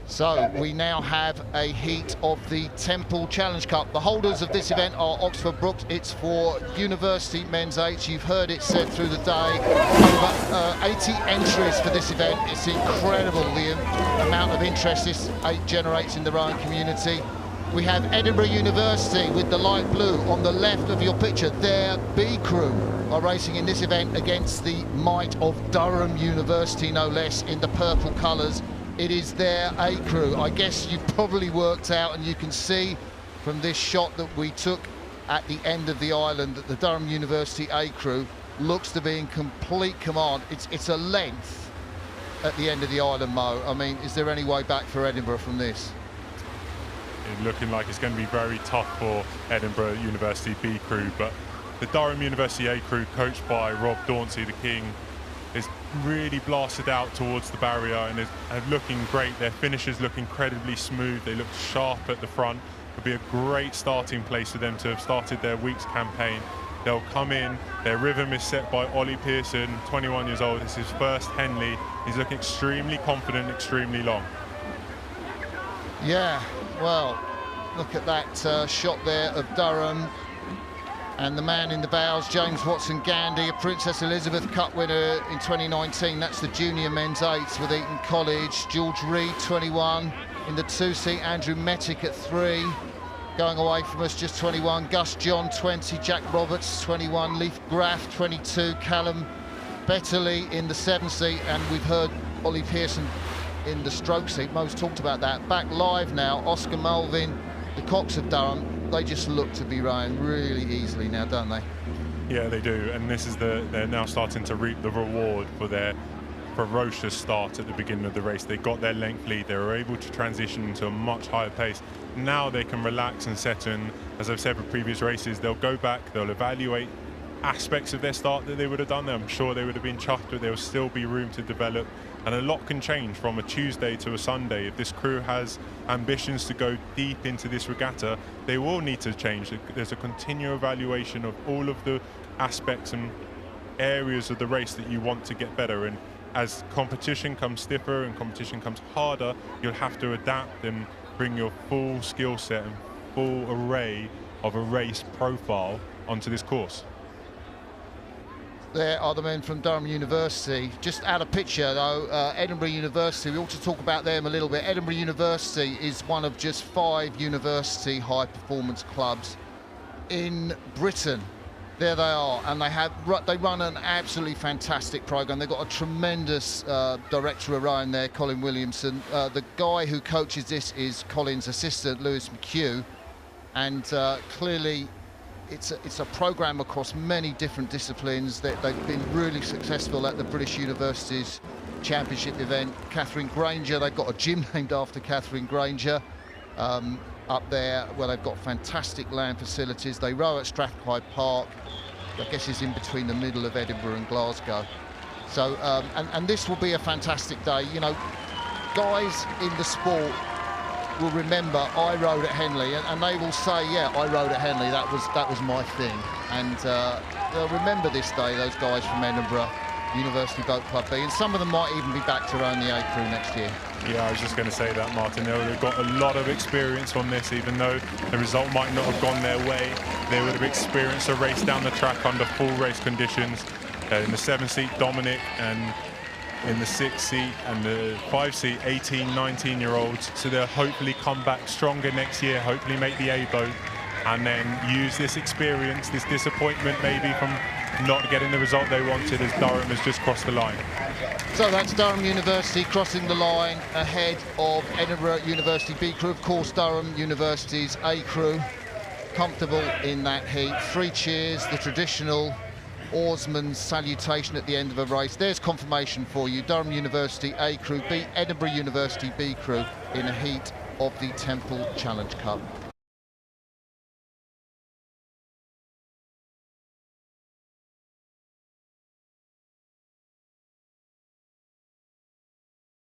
So we now have a heat of the Temple Challenge Cup. The holders of this event are Oxford Brookes. It's for University Men's 8s. You've heard it said through the day. Over 80 entries for this event. It's incredible the amount of interest this 8 generates in the rowing community. We have Edinburgh University with the light blue on the left of your picture. Their B crew are racing in this event against the might of Durham University, no less, in the purple colours. It is their A crew. I guess you've probably worked out, and you can see from this shot that we took at the end of the island, that the Durham University A crew looks to be in complete command. It's a length at the end of the island, Mo. I mean, is there any way back for Edinburgh from this? It's looking like it's going to be very tough for Edinburgh University B crew, but the Durham University A crew, coached by Rob Dauncey, the King, is really blasted out towards the barrier and is looking great. Their finishes look incredibly smooth. They look sharp at the front. It'll be a great starting place for them to have started their week's campaign. They'll come in. Their rhythm is set by Ollie Pearson, 21 years old. It's his first Henley. He's looking extremely confident, extremely long. Yeah, well, look at that shot there of Durham. And the man in the bows, James Watson-Gandy, a Princess Elizabeth Cup winner in 2019. That's the junior men's 8s with Eton College. George Reed, 21. In the 2-seat, Andrew Mettick at 3. Going away from us, just 21. Gus John, 20. Jack Roberts, 21. Leif Graff, 22. Callum Betterley in the 7-seat. And we've heard Ollie Pearson in the stroke seat. Mo's talked about that. Back live now, Oscar Mulvin, the Cox of Durham. They just look to be rowing really easily now, don't they? Yeah, they do, and this is they're now starting to reap the reward for their ferocious start at the beginning of the race. They got their length lead. They were able to transition into a much higher pace. Now they can relax and settle in. As I've said for previous races, they'll go back, they'll evaluate aspects of their start that they would have done. I'm sure they would have been chuffed, but there will still be room to develop. And a lot can change from a Tuesday to a Sunday. If this crew has ambitions to go deep into this regatta, they will need to change. There's a continual evaluation of all of the aspects and areas of the race that you want to get better. And as competition comes stiffer and competition comes harder, you'll have to adapt and bring your full skill set and full array of a race profile onto this course. There are the men from Durham University. Just out of picture though, Edinburgh University, we ought to talk about them a little bit. Edinburgh University is one of just 5 university high performance clubs in Britain. There they are, and they run an absolutely fantastic program. They've got a tremendous director of rowing there, Colin Williamson. The guy who coaches this is Colin's assistant, Lewis McHugh, and clearly it's a program across many different disciplines. They've been really successful at the British Universities Championship event. Catherine Granger, they've got a gym named after Catherine Granger up there, where they've got fantastic land facilities. They row at Strathclyde Park, I guess is in between the middle of Edinburgh and Glasgow. So, and this will be a fantastic day. You know, guys in the sport will remember I rowed at Henley, and they will say, yeah, I rowed at Henley, that was my thing. And they'll remember this day, those guys from Edinburgh University Boat Club B, and some of them might even be back to rowing the A crew next year. Yeah, I was just going to say that, Martin. They've got a lot of experience on this, even though the result might not have gone their way. They would have experienced a race down the track under full race conditions. In the 7-seat, Dominic, and in the 6-seat and the 5-seat, 18, 19-year-olds. So they'll hopefully come back stronger next year, hopefully make the A boat, and then use this experience, this disappointment maybe from not getting the result they wanted, as Durham has just crossed the line. So that's Durham University crossing the line ahead of Edinburgh University B crew. Of course, Durham University's A crew comfortable in that heat. 3 cheers, the traditional oarsman's salutation at the end of a race. There's confirmation for you. Durham University A crew beat Edinburgh University B crew in a heat of the Temple Challenge Cup.